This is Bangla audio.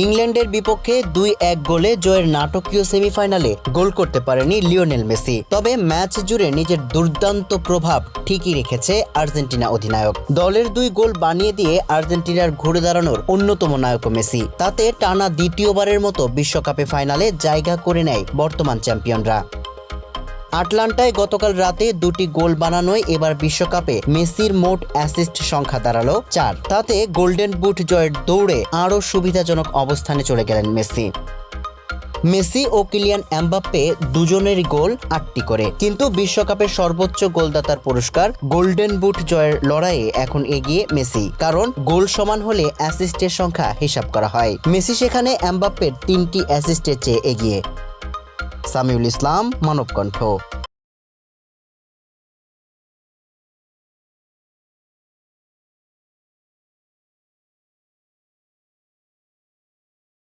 ইংল্যান্ডের বিপক্ষে 2-1 গোলে জয়ের নাটকীয় সেমিফাইনালে গোল করতে পারেনি লিওনেল মেসি। তবে ম্যাচ জুড়ে নিজের দুর্দান্ত প্রভাব ঠিকই রেখেছে আর্জেন্টিনা অধিনায়ক। দলের 2 গোল বানিয়ে দিয়ে আর্জেন্টিনার ঘুরে দাঁড়ানোর অন্যতম নায়ক মেসি। তাতে টানা দ্বিতীয়বারের মতো বিশ্বকাপে ফাইনালে জায়গা করে নেয় বর্তমান চ্যাম্পিয়নরা। আটলান্টায় গতকাল রাতে 2টি গোল বানানোয় এবার বিশ্বকাপে মেসির মোট অ্যাসিস্ট সংখ্যা দাঁড়ালো 4। তাতে গোল্ডেন বুট জয়ের দৌড়ে আরও সুবিধাজনক অবস্থানে চলে গেলেন মেসি ও কিলিয়ান এমবাপ্পে দুজনেরই গোল 8টি করে। কিন্তু বিশ্বকাপের সর্বোচ্চ গোলদাতার পুরস্কার গোল্ডেন বুট জয়ের লড়াইয়ে এখন এগিয়ে মেসি, কারণ গোল সমান হলে অ্যাসিস্টের সংখ্যা হিসাব করা হয়। মেসি সেখানে এমবাপ্পের 3টি অ্যাসিস্টের চেয়ে এগিয়ে। সামিউল ইসলাম, মানবকণ্ঠ।